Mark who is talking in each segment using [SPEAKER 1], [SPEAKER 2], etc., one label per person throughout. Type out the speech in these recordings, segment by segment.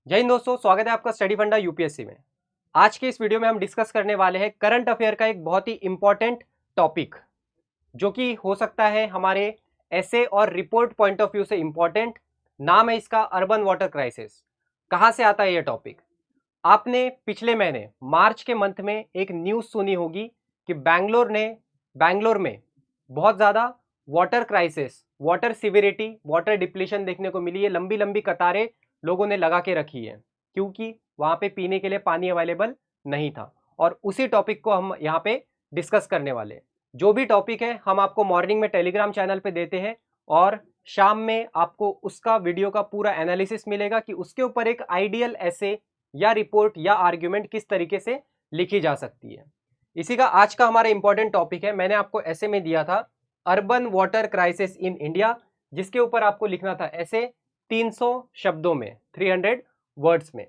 [SPEAKER 1] जय हिंद दोस्तों, स्वागत है आपका स्टडी फंडा यूपीएससी में। आज के इस वीडियो में हम डिस्कस करने वाले हैं करंट अफेयर का एक बहुत ही इंपॉर्टेंट टॉपिक, जो कि हो सकता है हमारे ऐसे और रिपोर्ट पॉइंट ऑफ व्यू से इंपॉर्टेंट। नाम है इसका अर्बन वाटर क्राइसिस। कहाँ से आता है ये टॉपिक? आपने पिछले महीने मार्च के मंथ में एक न्यूज़ सुनी होगी कि बैंगलोर में बहुत ज़्यादा water crisis, water severity, water depletion देखने को मिली है। लंबी लंबी कतारें लोगों ने लगा के रखी है, क्योंकि वहाँ पे पीने के लिए पानी अवेलेबल नहीं था। और उसी टॉपिक को हम यहाँ पे डिस्कस करने वाले हैं। जो भी टॉपिक है हम आपको मॉर्निंग में टेलीग्राम चैनल पे देते हैं और शाम में आपको उसका वीडियो का पूरा एनालिसिस मिलेगा कि उसके ऊपर एक आइडियल ऐसे या रिपोर्ट या आर्ग्यूमेंट किस तरीके से लिखी जा सकती है। इसी का आज का हमारा इंपॉर्टेंट टॉपिक है। मैंने आपको ऐसे में दिया था urban water crisis in India, जिसके ऊपर आपको लिखना था ऐसे 300 शब्दों में, 300 वर्ड्स में।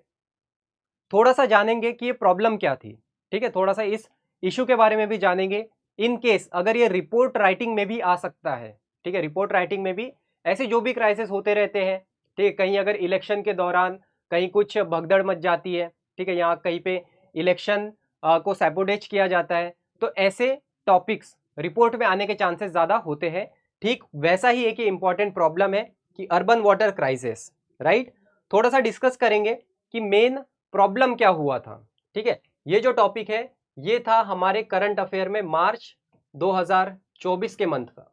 [SPEAKER 1] थोड़ा सा जानेंगे कि ये प्रॉब्लम क्या थी, ठीक है, थोड़ा सा इस इशू के बारे में भी जानेंगे। इन केस अगर ये रिपोर्ट राइटिंग में भी आ सकता है, ठीक है, रिपोर्ट राइटिंग में भी ऐसे जो भी क्राइसिस होते रहते हैं, ठीक है, कहीं अगर इलेक्शन के दौरान कहीं कुछ भगदड़ मच जाती है, ठीक है, यहाँ कहीं पे इलेक्शन को सैबोटेज किया जाता है, तो ऐसे टॉपिक्स रिपोर्ट में आने के चांसेस ज़्यादा होते हैं। ठीक वैसा ही एक इंपॉर्टेंट प्रॉब्लम है कि अर्बन वाटर क्राइसिस, राइट। थोड़ा सा डिस्कस करेंगे कि मेन प्रॉब्लम क्या हुआ था, ठीक है। ये जो टॉपिक है ये था हमारे करंट अफेयर में मार्च 2024 के मंथ का।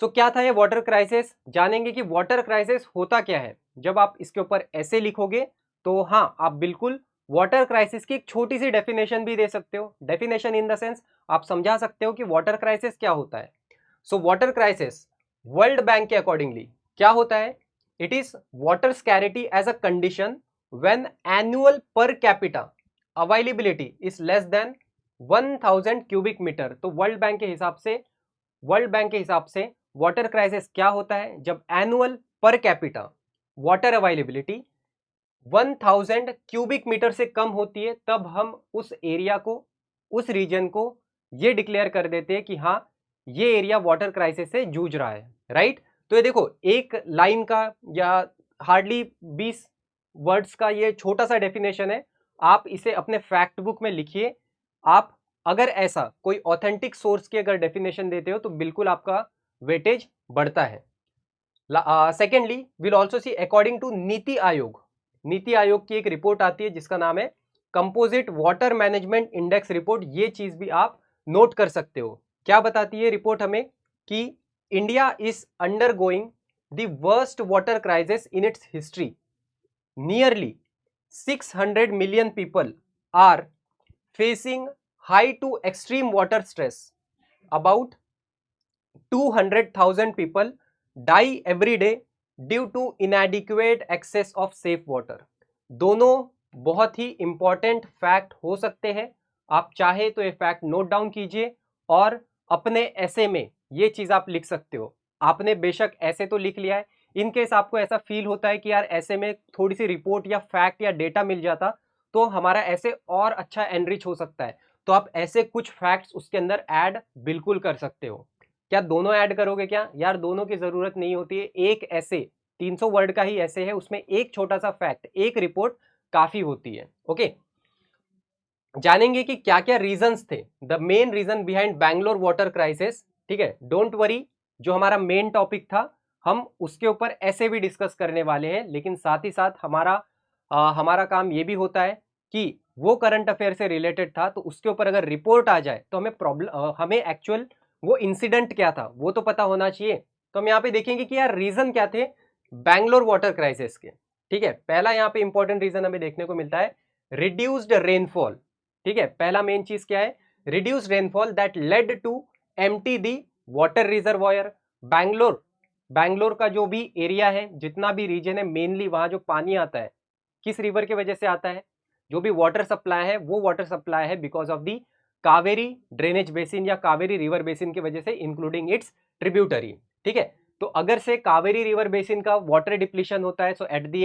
[SPEAKER 1] सो क्या था ये वाटर क्राइसिस? जानेंगे कि वाटर क्राइसिस होता क्या है। जब आप इसके ऊपर ऐसे लिखोगे तो हाँ, आप बिल्कुल वाटर क्राइसिस की एक छोटी सी डेफिनेशन भी दे सकते हो। डेफिनेशन इन द सेंस आप समझा सकते हो कि वाटर क्राइसिस क्या होता है। So water crisis World Bank के अकॉर्डिंगली क्या होता है? It is water scarcity as a condition when annual per capita availability is less than 1000 cubic metre. तो वर्ल्ड बैंक के हिसाब से वाटर क्राइसिस क्या होता है? जब annual per capita water availability 1000 cubic metre से कम होती है, तब हम उस एरिया को, उस रीजन को ये डिक्लेयर कर देते हैं कि हाँ, ये एरिया वाटर क्राइसिस से जूझ रहा है, राइट। तो ये देखो, एक लाइन का या हार्डली 20 वर्ड्स का ये छोटा सा डेफिनेशन है। आप इसे अपने फैक्ट बुक में लिखिए। आप अगर ऐसा कोई ऑथेंटिक सोर्स की अगर डेफिनेशन देते हो तो बिल्कुल आपका वेटेज बढ़ता है। Secondly will also see according to Niti Aayog. नीति आयोग की एक रिपोर्ट आती है जिसका नाम है composite water management index report. ये चीज भी आप नोट कर सकते हो। क्या बताती है रिपोर्ट हमें? कि India is under going the worst water crisis in its history. Nearly 600 million people are facing high to extreme water stress. About 200,000 people die every day due to inadequate access of safe water. दोनों बहुत ही important fact हो सकते हैं। आप चाहे तो ये fact note down कीजिए और अपने ऐसे में ये चीज आप लिख सकते हो। आपने बेशक ऐसे तो लिख लिया है, इन केस आपको ऐसा फील होता है कि यार ऐसे में थोड़ी सी रिपोर्ट या फैक्ट या डेटा मिल जाता तो हमारा ऐसे और अच्छा एनरिच हो सकता है, तो आप ऐसे कुछ फैक्ट्स उसके अंदर ऐड बिल्कुल कर सकते हो। क्या दोनों ऐड करोगे? क्या यार, दोनों की जरूरत नहीं होती है। एक ऐसे 300 वर्ड का ही ऐसे है, उसमें एक छोटा सा फैक्ट, एक रिपोर्ट काफी होती है। ओके, जानेंगे कि क्या क्या रीजंस थे, the main reason behind Bangalore water crisis, ठीक है। डोंट वरी, जो हमारा मेन टॉपिक था हम उसके ऊपर ऐसे भी डिस्कस करने वाले हैं, लेकिन साथ ही साथ हमारा काम ये भी होता है कि वो करंट अफेयर से रिलेटेड था तो उसके ऊपर अगर रिपोर्ट आ जाए तो हमें एक्चुअल वो इंसिडेंट क्या था वो तो पता होना चाहिए। तो हम यहाँ पे देखेंगे कि यार रीजन क्या थे बैंगलोर वाटर क्राइसिस के, ठीक है। पहला यहाँ पे इंपॉर्टेंट रीजन हमें देखने को मिलता है रिड्यूस्ड रेनफॉल, ठीक है। पहला मेन चीज क्या है? Reduced rainfall that led to empty the water reservoir. Bangalore का जो भी एरिया है, जितना भी रीजन है, मेनली वहां जो पानी आता है किस रिवर की वजह से आता है? जो भी वाटर सप्लाई है वो वाटर सप्लाई है because of the Kaveri drainage basin या कावेरी रिवर बेसिन की वजह से, इंक्लूडिंग इट्स ट्रिब्यूटरी, ठीक है। तो अगर से कावेरी रिवर बेसिन का वाटर डिप्लीशन होता है, so at the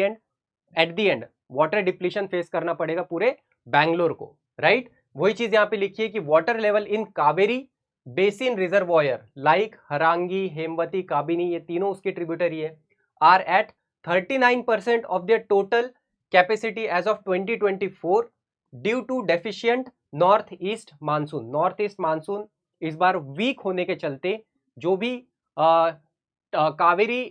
[SPEAKER 1] end water depletion face करना पड़ेगा पूरे बैंगलोर को, राइट। वही चीज यहाँ पे लिखिए कि water level in Kaveri basin reservoir like Harangi, Hemavathi, Kabini, ये तीनों उसकी ट्रिब्यूटरी है, are at 39% of the total capacity as of 2024 due to deficient north east monsoon. North east monsoon इस बार वीक होने के चलते जो भी Kaveri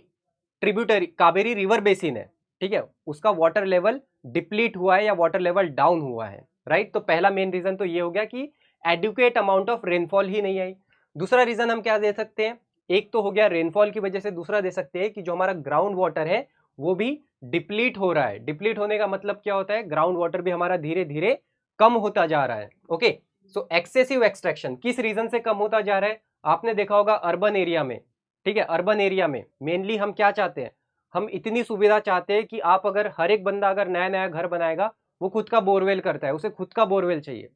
[SPEAKER 1] tributary, Kaveri river basin है, ठीक है, उसका वाटर लेवल डिप्लीट हुआ है या वाटर लेवल डाउन हुआ है, राइट। तो पहला मेन रीजन तो ये हो गया कि एडुकेट अमाउंट ऑफ रेनफॉल ही नहीं आई। दूसरा रीजन हम क्या दे सकते हैं, एक तो हो गया रेनफॉल की वजह से, दूसरा दे सकते हैं कि जो हमारा ग्राउंड वाटर है वो भी डिप्लीट हो रहा है। डिप्लीट होने का मतलब क्या होता है, ग्राउंड वाटर भी हमारा धीरे धीरे कम होता जा रहा है। ओके, सो एक्सेसिव एक्सट्रैक्शन किस रीजन से कम होता जा रहा है, आपने देखा होगा अर्बन एरिया में, ठीक है, अर्बन एरिया में मेनली हम क्या चाहते हैं, हम इतनी सुविधा चाहते हैं कि आप अगर हर एक बंदा अगर नया नया घर बनाएगा वो खुद का बोरवेल करता है, उसे खुद का बोरवेल चाहिए।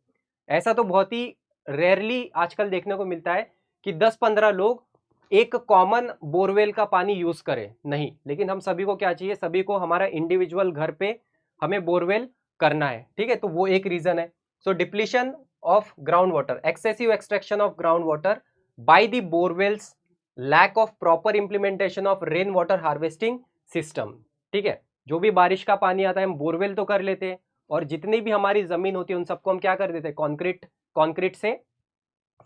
[SPEAKER 1] ऐसा तो बहुत ही रेयरली आजकल देखने को मिलता है कि 10-15 लोग एक कॉमन बोरवेल का पानी यूज करें, नहीं, लेकिन हम सभी को क्या चाहिए, सभी को हमारा इंडिविजुअल घर पे हमें बोरवेल करना है, ठीक है। तो वो एक रीजन है। So depletion of ground water, excessive extraction of ground water by the borewells, lack of proper implementation of rain water harvesting system, ठीक है। जो भी बारिश का पानी आता है हम बोरवेल तो कर लेते हैं, और जितनी भी हमारी जमीन होती है उन सबको हम क्या कर देते हैं, कंक्रीट से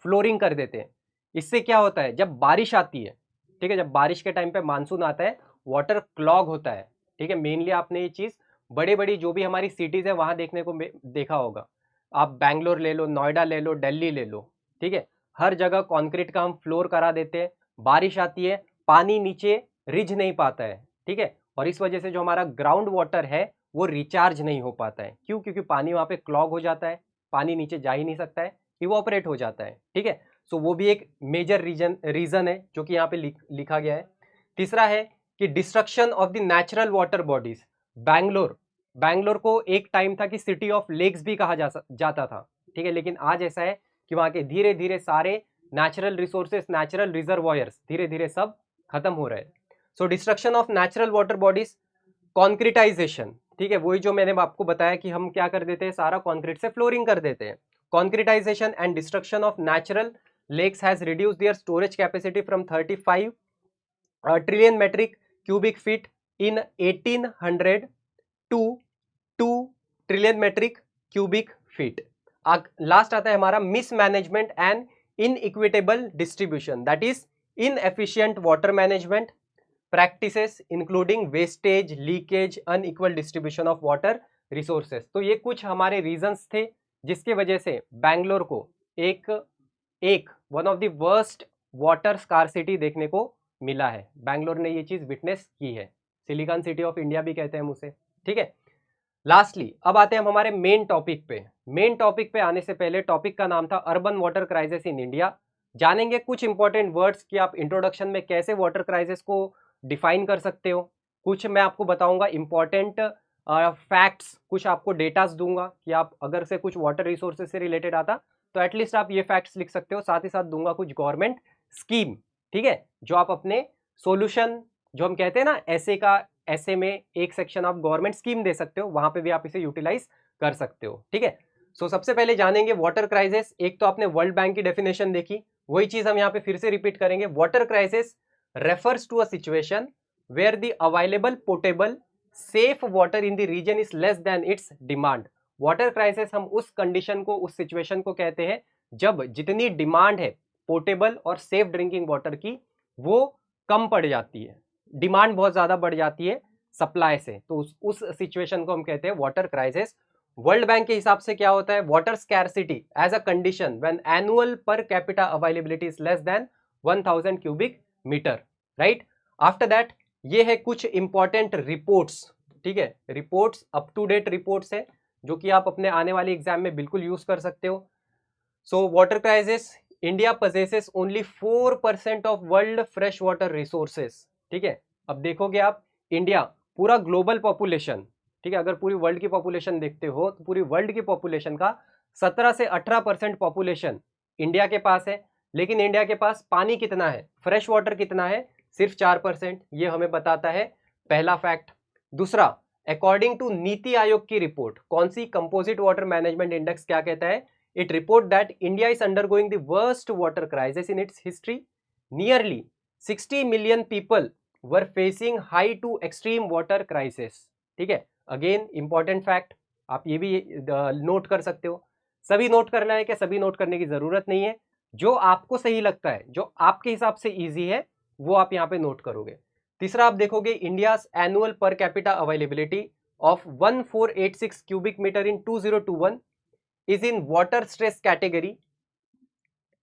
[SPEAKER 1] फ्लोरिंग कर देते हैं। इससे क्या होता है, जब बारिश आती है, ठीक है, जब बारिश के टाइम पे मानसून आता है, वाटर क्लॉग होता है, ठीक है। मेनली आपने ये चीज बड़ी बड़ी जो भी हमारी सिटीज है वहां देखने को देखा होगा। आप बैंगलोर ले लो, नोएडा ले लो, दिल्ली ले लो, ठीक है, हर जगह कंक्रीट का हम फ्लोर करा देते हैं। बारिश आती है, पानी नीचे रिझ नहीं पाता है, ठीक है, और इस वजह से जो हमारा ग्राउंड वाटर है वो रिचार्ज नहीं हो पाता है। क्यों? क्योंकि पानी वहां पे क्लॉग हो जाता है, पानी नीचे जा ही नहीं सकता है, इवोपरेट हो जाता है, ठीक है। सो वो भी एक मेजर रीजन है जो कि यहाँ पे लिखा गया है। तीसरा है कि destruction of the natural water bodies. Bangalore को एक टाइम था कि सिटी ऑफ लेक्स भी कहा जाता था, ठीक है, लेकिन आज ऐसा है कि वहां के धीरे धीरे सारे नेचुरल रिसोर्सेस, नेचुरल रिजर्वॉयर्स धीरे धीरे सब खत्म हो रहे हैं। So destruction of natural water bodies, concretisation, ठीक है, वही जो मैंने आपको बताया कि हम क्या कर देते हैं, सारा कॉन्क्रीट से फ्लोरिंग कर देते हैं। Concretization and destruction of natural lakes has reduced their storage capacity from 35 trillion metric cubic feet in 1800 to 2 trillion metric cubic feet. Last आता है हमारा mismanagement and inequitable distribution, that is inefficient water management practices including wastage, leakage, unequal distribution of water resources. तो ये कुछ हमारे reasons थे जिसकी वजह से बैंगलोर को एक one of the worst water scarcity देखने को मिला है। बैंगलोर ने ये चीज विटनेस की है, सिलिकॉन सिटी ऑफ इंडिया भी कहते हैं हम उसे, ठीक है। लास्टली अब आते हैं हम हमारे मेन टॉपिक पे। मेन टॉपिक पे आने से पहले, टॉपिक का नाम था urban water crisis in India. जानेंगे कुछ इंपॉर्टेंट वर्ड्स कि आप इंट्रोडक्शन में कैसे वाटर क्राइसिस को डिफाइन कर सकते हो। कुछ मैं आपको बताऊंगा इंपॉर्टेंट फैक्ट्स, कुछ आपको डेटास दूंगा कि आप अगर से कुछ वाटर रिसोर्सेज से रिलेटेड आता तो एटलीस्ट आप ये फैक्ट्स लिख सकते हो। साथ ही साथ दूंगा कुछ गवर्नमेंट स्कीम, ठीक है, जो आप अपने सॉल्यूशन, जो हम कहते हैं ना ऐसे में एक सेक्शन आप गवर्नमेंट स्कीम दे सकते हो, वहां पे भी आप इसे यूटिलाइज कर सकते हो, ठीक है। सो सबसे पहले जानेंगे वाटर क्राइसिस। एक तो आपने वर्ल्ड बैंक की डेफिनेशन देखी, वही चीज हम यहाँ पे फिर से रिपीट करेंगे। Water crisis refers to a situation where the available portable safe water in the region is less than its demand. Water crisis हम उस कंडीशन को, उस सिचुएशन को कहते हैं जब जितनी डिमांड है पोर्टेबल और सेफ ड्रिंकिंग वाटर की वो कम पड़ जाती है, डिमांड बहुत ज्यादा बढ़ जाती है सप्लाई से, तो उस सिचुएशन को हम कहते हैं वाटर क्राइसिस। वर्ल्ड बैंक के हिसाब से क्या होता है, water scarcity as a condition when annual per capita availability is less than 1000 cubic metre, right. After that ये है कुछ इंपॉर्टेंट रिपोर्ट्स, ठीक है, reports up to date reports है जो कि आप अपने आने वाले एग्जाम में बिल्कुल यूज कर सकते हो। सो water crisis, India possesses only 4% of world fresh water resources, ठीक है। अब देखोगे आप, इंडिया पूरा ग्लोबल पॉपुलेशन, ठीक है, अगर पूरी वर्ल्ड की पॉपुलेशन देखते हो तो पूरी वर्ल्ड की पॉपुलेशन का 17 से 18% पॉपुलेशन इंडिया के पास है, लेकिन इंडिया के पास पानी कितना है, फ्रेश वाटर कितना है, सिर्फ 4%। ये हमें बताता है पहला फैक्ट। दूसरा, अकॉर्डिंग टू नीति आयोग की रिपोर्ट, कौन सी, कंपोजिट वाटर मैनेजमेंट इंडेक्स, क्या कहता है, it report that India is undergoing the worst water crisis in its history. Nearly 60 million people were facing high to extreme water crisis, ठीक है। Again important fact, आप ये भी note कर सकते हो। सभी नोट करना है क्या? सभी नोट करने की जरूरत नहीं है, जो आपको सही लगता है, जो आपके हिसाब से इजी है, वो आप यहाँ पे नोट करोगे। तीसरा आप देखोगे India annual per capita availability of 1486 cubic metre in 2021 is in water stress category.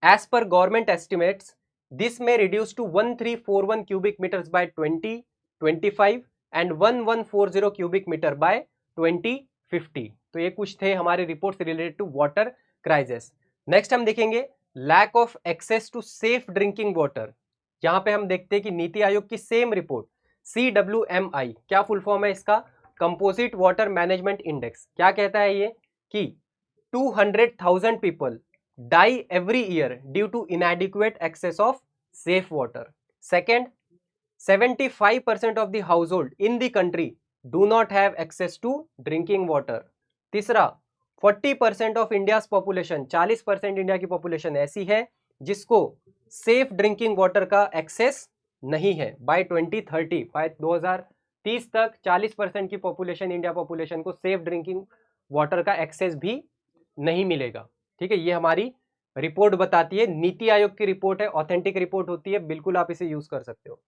[SPEAKER 1] As per government estimates, this may reduce to 1341 cubic meters by 2025 and 1140 cubic meter by 2050. तो ये कुछ थे हमारे रिपोर्ट से related to water crisis. Next हम देखेंगे lack of access to safe drinking water. यहाँ पे हम देखते हैं कि नीति आयोग की सेम रिपोर्ट CWMI, क्या फुल फॉर्म है इसका? Composite water management index. क्या कहता है ये कि 200,000 people die every year due to inadequate access of safe water. Second, 75% of the household in the country do not have access to drinking water. तीसरा, 40% of India's population, 40% India की population ऐसी है जिसको सेफ ड्रिंकिंग वाटर का access नहीं है। Bye 2030, bye 2030 तक 40% की पॉपुलेशन, इंडिया पॉपुलेशन को सेफ ड्रिंकिंग वाटर का एक्सेस भी नहीं मिलेगा। ठीक है, ये हमारी रिपोर्ट बताती है, नीति आयोग की रिपोर्ट है, ऑथेंटिक रिपोर्ट होती है, बिल्कुल आप इसे यूज कर सकते हो।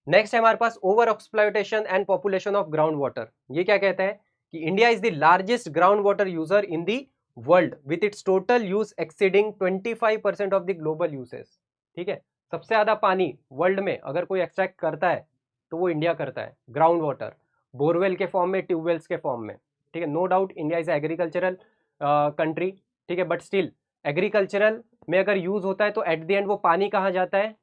[SPEAKER 1] नेक्स्ट है हमारे पास over exploitation and population of ground water. ये क्या कहता है कि India is the largest ground water user in the world with its total use exceeding 25% of the global usage. ठीक है, सबसे ज्यादा पानी वर्ल्ड में अगर कोई एक्सट्रैक्ट करता है तो वो इंडिया करता है, ग्राउंड वाटर, बोरवेल के फॉर्म में, ट्यूबवेल्स के फॉर्म में। ठीक है, no doubt India is agricultural country, ठीक है, बट स्टिल एग्रीकल्चरल में अगर यूज होता है तो एट द एंड वो पानी कहाँ जाता है?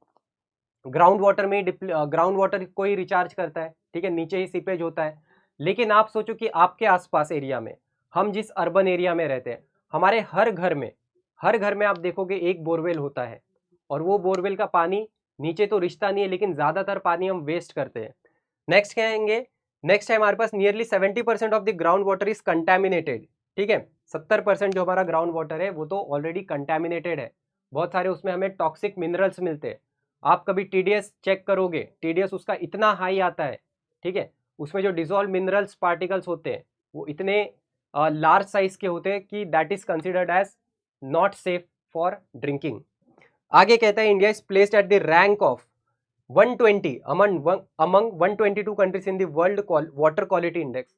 [SPEAKER 1] ग्राउंड वाटर में, ग्राउंड वाटर को ही रिचार्ज करता है। ठीक है, नीचे ही सीपेज होता है। लेकिन आप सोचो कि आपके आसपास एरिया में, हम जिस अर्बन एरिया में रहते हैं, हमारे हर घर में आप देखोगे एक बोरवेल होता है, और वो बोरवेल का पानी नीचे तो रिश्ता नहीं है, लेकिन ज्यादातर पानी हम वेस्ट करते हैं। नेक्स्ट कहेंगे, नेक्स्ट है हमारे पास nearly 70% of the ground water is contaminated. ठीक है, 70% जो हमारा ग्राउंड वाटर है वो तो ऑलरेडी कंटेमिनेटेड है, बहुत सारे उसमें हमें टॉक्सिक मिनरल्स मिलते हैं। आप कभी TDS चेक करोगे, TDS उसका इतना हाई आता है, ठीक है, उसमें जो डिजोल्व मिनरल्स पार्टिकल्स होते हैं वो इतने लार्ज साइज के होते हैं कि that is considered as not safe for drinking. आगे कहता है India is placed at the rank of 120 among 122 countries in the world water quality index.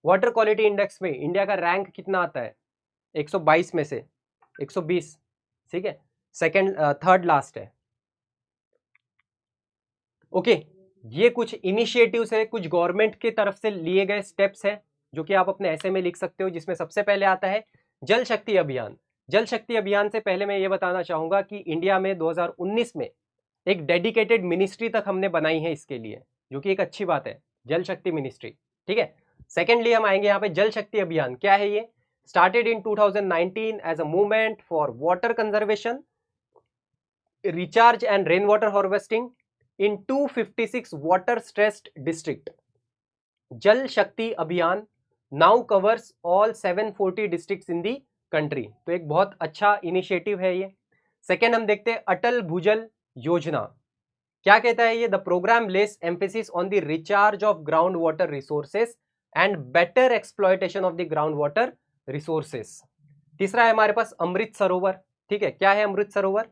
[SPEAKER 1] Water quality index में इंडिया का रैंक कितना आता है? 122 में से 120। ठीक है, सेकंड थर्ड लास्ट है। ओके, ये कुछ इनिशिएटिव्स है, कुछ गवर्नमेंट की तरफ से लिए गए स्टेप्स हैं जो कि आप अपने ऐसे में लिख सकते हो, जिसमें सबसे पहले आता है जल शक्ति अभियान। जल शक्ति अभियान से पहले मैं ये बताना चाहूंगा कि इंडिया में 2019 में एक डेडिकेटेड मिनिस्ट्री तक हमने बनाई है इसके लिए, जो कि एक अच्छी बात है, जल शक्ति मिनिस्ट्री। ठीक है, सेकेंडली हम आएंगे यहाँ पे जल शक्ति अभियान क्या है। ये started in 2019 as a movement for water conservation, recharge and rain water harvesting in 256 water stressed district. Jal Shakti Abhiyan now covers all 740 districts in the country. तो एक बहुत अच्छा इनिशिएटिव है ये। सेकेंड हम देखते हैं अटल भूजल योजना। क्या कहता है ये? The programme lays emphasis on the recharge of ground water resources and better exploitation of the ground water resources. तीसरा है हमारे पास अमृत सरोवर। ठीक है, क्या है Amrit Sarovar?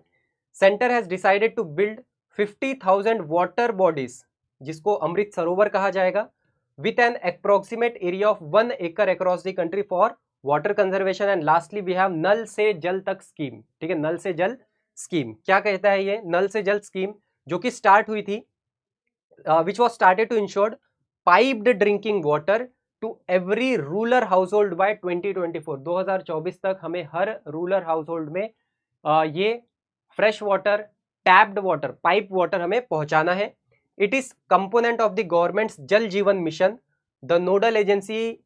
[SPEAKER 1] Centre has decided to build 50,000 water bodies, जिसको अमृत सरोवर कहा जाएगा, with an approximate area of 1 acre across the country for water conservation. And lastly we have नल से जल तक स्कीम। ठीक है, नल से जल स्कीम क्या कहता है ये? नल से जल स्कीम जो कि स्टार्ट हुई थी, which was started to ensure piped drinking water to every rural household by 2024। 2024 तक हमें हर रूरल हाउसहोल्ड में ये fresh water, tapped water, pipe water हमें पहुंचाना है। It is component of the government's Jal Jeevan mission. The nodal agency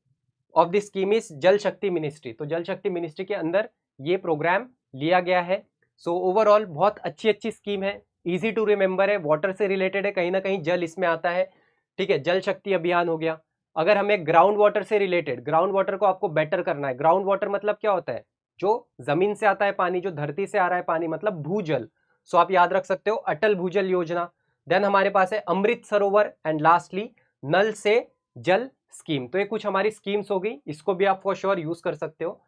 [SPEAKER 1] of the scheme is Jal Shakti ministry. तो जल शक्ति मिनिस्ट्री के अंदर ये प्रोग्राम लिया गया है। सो ओवरऑल बहुत अच्छी स्कीम है, इजी टू रिमेंबर है, वाटर से रिलेटेड है, कहीं ना कहीं जल इसमें आता है। ठीक है, जल शक्ति अभियान हो गया। अगर हमें ग्राउंड वाटर से रिलेटेड, ग्राउंड वाटर को आपको बेटर करना है। ग्राउंड वाटर मतलब क्या होता है? जो जमीन से आता है पानी, जो धरती से आ रहा है पानी, मतलब भूजल। सो आप याद रख सकते हो अटल भूजल योजना। देन हमारे पास है अमृत सरोवर एंड लास्टली नल से जल स्कीम। तो ये कुछ हमारी स्कीम्स हो गई, इसको भी आप फॉर श्योर यूज कर सकते हो।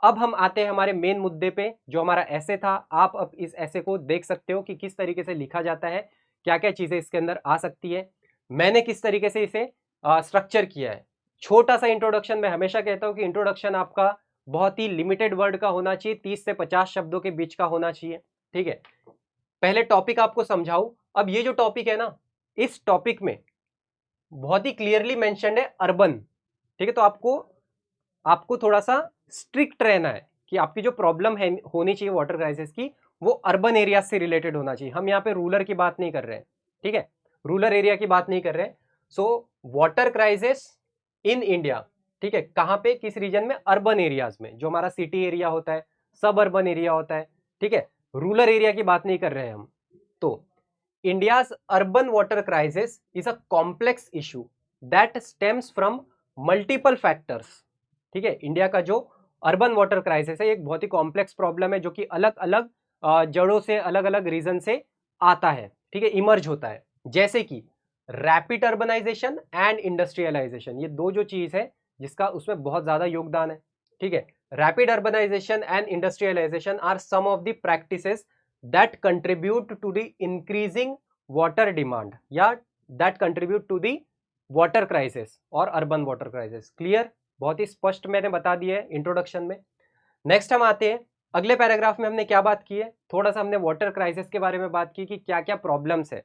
[SPEAKER 1] अब हम आते हैं हमारे मेन मुद्दे पे, जो हमारा ऐसे था। आप अब इस ऐसे को देख सकते हो कि किस तरीके से लिखा जाता है, क्या क्या चीजें इसके अंदर आ सकती है, मैंने किस तरीके से इसे स्ट्रक्चर किया है। छोटा सा इंट्रोडक्शन, मैं हमेशा कहता हूं कि इंट्रोडक्शन आपका बहुत ही लिमिटेड वर्ड का होना चाहिए, 30 से 50 शब्दों के बीच का होना चाहिए, ठीक है। पहले टॉपिक आपको समझाऊं। अब ये जो टॉपिक है ना, इस टॉपिक में बहुत ही क्लियरली मेंशन्ड है अर्बन, ठीक है। तो आपको आपको थोड़ा सा स्ट्रिक्ट रहना है कि आपकी जो प्रॉब्लम है होनी चाहिए वाटर क्राइसिस की, वो अर्बन एरिया से रिलेटेड होना चाहिए। हम यहाँ पे रूरल की बात नहीं कर रहे हैं, ठीक है, रूरल एरिया की बात नहीं कर रहे हैं। सो वाटर क्राइसिस इन इंडिया, ठीक है, कहाँ पे, किस रीजन में, अर्बन एरियाज में, जो हमारा सिटी एरिया होता है, सब अर्बन एरिया होता है, ठीक है, रूरल एरिया की बात नहीं कर रहे हैं हम। तो India's urban water crisis is a complex issue that stems from multiple factors, ठीक है। इंडिया का जो अर्बन वाटर क्राइसिस है, एक बहुत ही कॉम्प्लेक्स प्रॉब्लम है, जो कि अलग अलग जड़ों से, अलग अलग रीजन से आता है, ठीक है, इमर्ज होता है। जैसे कि रैपिड अर्बनाइजेशन एंड इंडस्ट्रियलाइजेशन, ये दो जो चीज है जिसका उसमें बहुत ज्यादा योगदान है, ठीक है। Rapid urbanisation and industrialisation are some of the practices that contribute to the increasing water demand या that contribute to the water crisis और urban water crisis। क्लियर, बहुत ही स्पष्ट मैंने बता दिया है इंट्रोडक्शन में। नेक्स्ट हम आते हैं अगले पैराग्राफ में। हमने क्या बात की है, थोड़ा सा हमने वाटर क्राइसिस के बारे में बात की कि क्या क्या प्रॉब्लम्स है।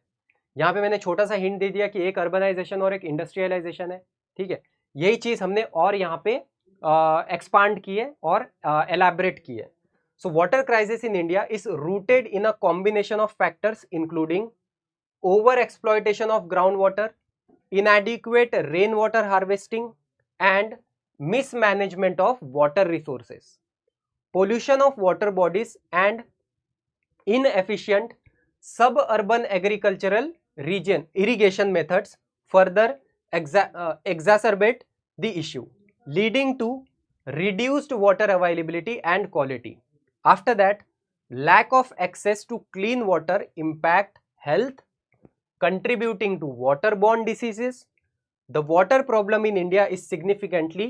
[SPEAKER 1] यहाँ पे मैंने छोटा सा हिंट दे दिया कि एक अर्बनाइजेशन और एक इंडस्ट्रियलाइजेशन है, ठीक है। यही चीज हमने और यहाँ पे एक्सपांड की है और एलैबोरेट की है। So water crisis in India is rooted in a combination of factors including over exploitation of groundwater, inadequate rainwater harvesting and mismanagement of water resources, pollution of water bodies and inefficient suburban agricultural region irrigation methods further exacerbate the issue, leading to reduced water availability and quality. After that, lack of access to clean water impact health, contributing to waterborne diseases. The water problem in India is significantly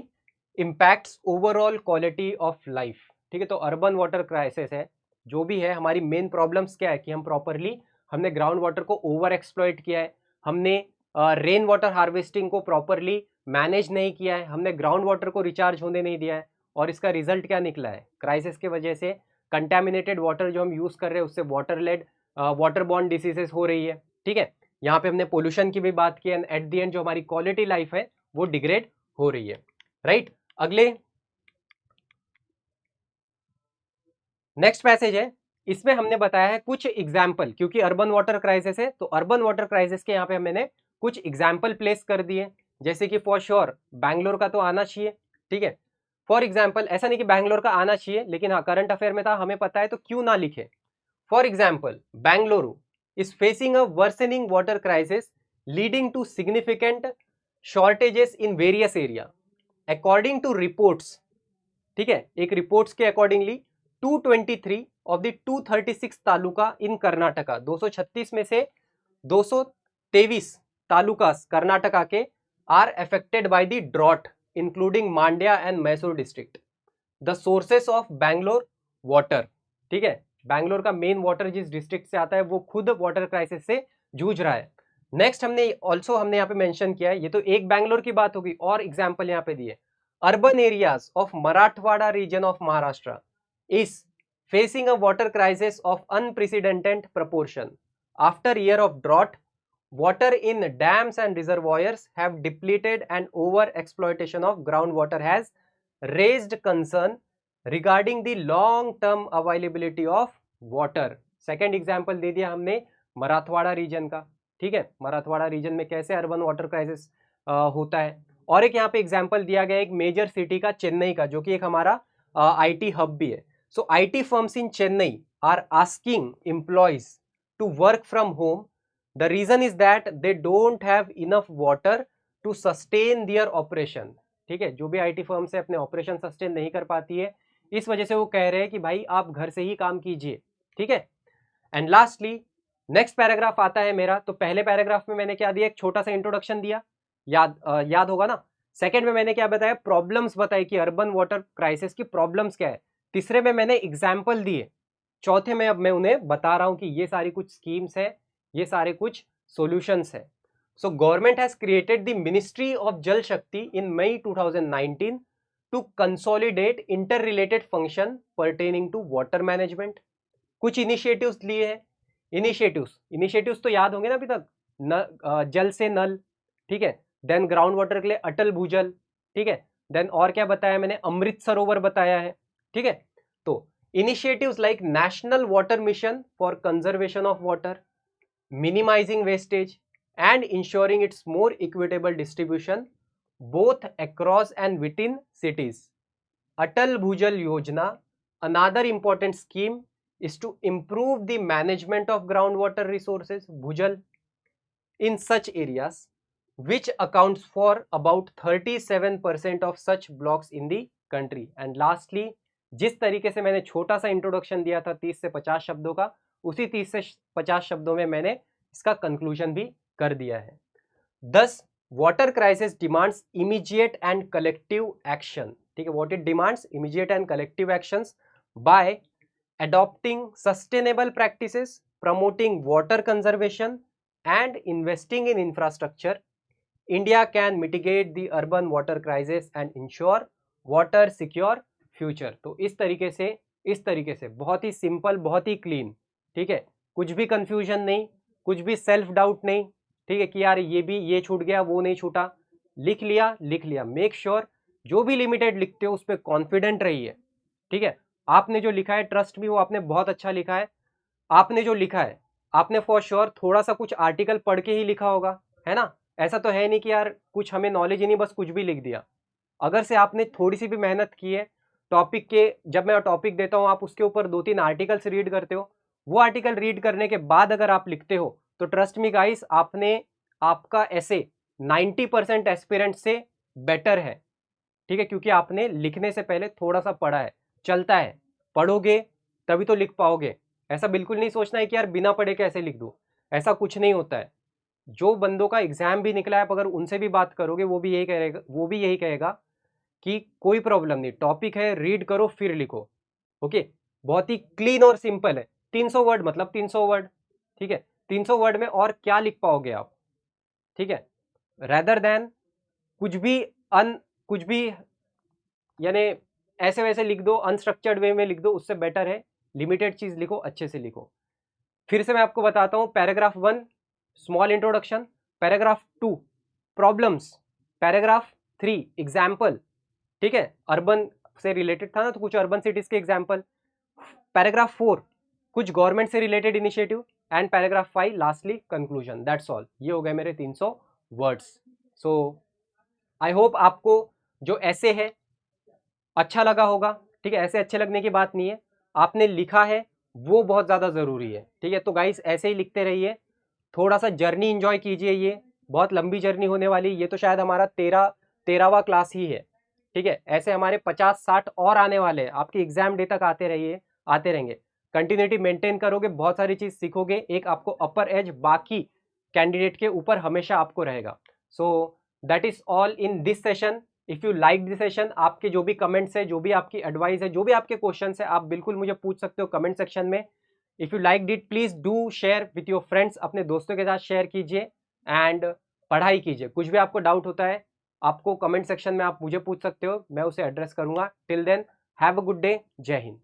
[SPEAKER 1] impacts overall quality of life, ठीक है। तो urban water crisis है, जो भी है, हमारी main problems क्या है कि हम प्रॉपरली, हमने ग्राउंड वाटर को ओवर एक्सप्लॉइट किया है, हमने रेन वाटर हार्वेस्टिंग को प्रॉपरली मैनेज नहीं किया है, हमने ग्राउंड वाटर को रिचार्ज होने नहीं दिया है, और इसका रिजल्ट क्या निकला है, क्राइसिस के वजह से कंटेमिनेटेड वाटर जो हम यूज कर रहे हैं उससे water led water borne diseases हो रही है, ठीक है। यहाँ पे हमने पोल्यूशन की भी बात की, एंड एट द एंड जो हमारी क्वालिटी लाइफ है वो डिग्रेड हो रही है, राइट। अगले नेक्स्ट पैसेज है, इसमें हमने बताया है कुछ एग्जाम्पल, क्योंकि अर्बन वाटर क्राइसिस है तो अर्बन वाटर क्राइसिस के यहाँ पे मैंने कुछ एग्जाम्पल प्लेस कर दिए। जैसे कि फॉर श्योर बैंगलोर का तो आना चाहिए, ठीक है। फॉर एग्जाम्पल, ऐसा नहीं कि बैंगलोर का आना चाहिए, लेकिन हाँ करंट अफेयर में था, हमें पता है तो क्यों ना लिखे। For example, Bengaluru is facing a worsening water crisis leading to significant shortages in various area according to reports, ठीक है, एक रिपोर्ट्स के accordingly 223 of the 236 taluka in Karnataka, 236 में से 223 तालुकास कर्नाटका के are affected by the drought including Mandya and Mysore district. The sources of Bangalore water, ठीक है, बैंगलोर का मेन वाटर जिस डिस्ट्रिक्ट से आता है वो खुद वाटर क्राइसिस से जूझ रहा है। नेक्स्ट हमने यहाँ पे मेंशन किया है, ये तो एक बैंगलोर की बात होगी, और एग्जांपल यहाँ पे दिए। Urban areas of Marathwada region of Maharashtra is facing a water crisis of unprecedented proportion after year of drought. Water in dams and reservoirs have depleted and over exploitation of groundwater has raised concern regarding the long term availability of water। Second example दे दिया हमने Marathwada reason का, ठीक है, Marathwada reason में कैसे urban water crisis होता है। और एक यहाँ पे एग्जाम्पल दिया गया एक मेजर सिटी का, चेन्नई का, जो कि एक हमारा आईटी हब भी है। So IT firms in Chennai are asking employees to work from home. The reason is that they don't have enough water to sustain their operation, ठीक है, जो भी आईटी फर्म से अपने ऑपरेशन सस्टेन नहीं कर पाती है, इस वजह से वो कह रहे हैं कि भाई आप घर से ही काम कीजिए, ठीक है। एंड लास्टली नेक्स्ट पैराग्राफ आता है मेरा। तो पहले पैराग्राफ में मैंने क्या दिया, एक छोटा सा इंट्रोडक्शन दिया, याद होगा ना, सेकंड में मैंने क्या बताया, प्रॉब्लम्स बताई कि अर्बन वाटर क्राइसिस की प्रॉब्लम्स क्या है। तीसरे में मैंने एग्जाम्पल दिए। चौथे में अब मैं उन्हें बता रहा हूं कि ये सारी कुछ स्कीम्स है, ये सारे कुछ सॉल्यूशंस है। So government has created the ministry of Jal Shakti in May 2019 to consolidate inter related function pertaining to water management. कुछ इनिशिएटिव्स लिए हैं। इनिशिएटिव्स तो याद होंगे ना अभी तक, जल से नल, ठीक है, देन ग्राउंड वाटर के लिए अटल भूजल, ठीक है, देन और क्या बताया मैंने, अमृत सरोवर बताया है, ठीक है। तो initiatives like National Water Mission for conservation of water, minimising wastage and ensuring its more equitable distribution both across and within cities. Atal Bhujal Yojana, another important scheme is to improve the management of groundwater resources, bhujal, in such areas which accounts for about 37% of such blocks in the country. And lastly, जिस तरीके से मैंने छोटा सा introduction दिया था 30 से 50 शब्दों का, उसी 30 से 50 शब्दों में मैंने इसका कंक्लूजन भी कर दिया है। 10 water crisis demands immediate and collective action, ठीक है, what it demands, immediate and collective actions by adopting sustainable practices, promoting water conservation and investing in infrastructure. India can mitigate the urban water crisis and ensure water secure future. तो इस तरीके से बहुत ही simple, बहुत ही clean, ठीक है, कुछ भी कंफ्यूजन नहीं, कुछ भी सेल्फ डाउट नहीं, ठीक है, कि यार ये छूट गया, वो नहीं छूटा, लिख लिया। मेक श्योर जो भी लिमिटेड लिखते हो उस पर कॉन्फिडेंट रहिए, ठीक है। आपने जो लिखा है, ट्रस्ट मी, वो आपने बहुत अच्छा लिखा है। आपने जो लिखा है, आपने फॉर श्योर थोड़ा सा कुछ आर्टिकल पढ़ के ही लिखा होगा, है ना। ऐसा तो है नहीं कि यार कुछ हमें नॉलेज ही नहीं, बस कुछ भी लिख दिया। अगर से आपने थोड़ी सी भी मेहनत की है, टॉपिक के, जब मैं टॉपिक देता हूँ आप उसके ऊपर 2-3 आर्टिकल्स रीड करते हो, वो आर्टिकल रीड करने के बाद अगर आप लिखते हो तो ट्रस्ट मी गाइस, आपका ऐसे 90% एस्पिरेंट से बेटर है, ठीक है, क्योंकि आपने लिखने से पहले थोड़ा सा पढ़ा है। चलता है, पढ़ोगे तभी तो लिख पाओगे। ऐसा बिल्कुल नहीं सोचना है कि यार बिना पढ़े कैसे लिख दूं, ऐसा कुछ नहीं होता है। जो बंदों का एग्जाम भी निकला है, आप अगर उनसे भी बात करोगे, वो भी यही कहेगा कि कोई प्रॉब्लम नहीं, टॉपिक है, रीड करो फिर लिखो। ओके, बहुत ही क्लीन और सिंपल है। 300 वर्ड मतलब 300 वर्ड, ठीक है, 300 वर्ड में और क्या लिख पाओगे आप, ठीक है, रेदर देन कुछ भी यानी ऐसे वैसे लिख दो, अनस्ट्रक्चर्ड वे में लिख दो, उससे बेटर है लिमिटेड चीज लिखो, अच्छे से लिखो। फिर से मैं आपको बताता हूं, paragraph 1 small introduction, paragraph 2 problems, paragraph 3 example, ठीक है, अर्बन से रिलेटेड था ना तो कुछ अर्बन सिटीज के एग्जाम्पल, पैराग्राफ 4 कुछ गवर्नमेंट से related initiative, and paragraph 5 lastly conclusion. That's all, ये हो गए मेरे 300 वर्ड्स। सो आई होप आपको जो ऐसे है अच्छा लगा होगा, ठीक है। ऐसे अच्छे लगने की बात नहीं है, आपने लिखा है वो बहुत ज़्यादा ज़रूरी है, ठीक है। तो गाइस ऐसे ही लिखते रहिए, थोड़ा सा जर्नी एंजॉय कीजिए, ये बहुत लंबी जर्नी होने वाली, ये तो शायद हमारा 13वां क्लास ही है, ठीक है। ऐसे हमारे 50-60 और आने वाले हैं, आपके एग्जाम डे तक आते रहेंगे। कंटिन्यूटी मेंटेन करोगे, बहुत सारी चीज़ सीखोगे, एक आपको अपर एज बाकी कैंडिडेट के ऊपर हमेशा आपको रहेगा। So that is all in this session. If you like this session, आपके जो भी कमेंट्स है, जो भी आपकी एडवाइस है, जो भी आपके क्वेश्चन है, आप बिल्कुल मुझे पूछ सकते हो कमेंट सेक्शन में। If you like it, please do share with your friends, अपने दोस्तों के साथ शेयर कीजिए एंड पढ़ाई कीजिए। कुछ भी आपको डाउट होता है, आपको कमेंट सेक्शन में आप मुझे पूछ सकते हो, मैं उसे एड्रेस करूंगा। Till then, have a good day, Jai Hind.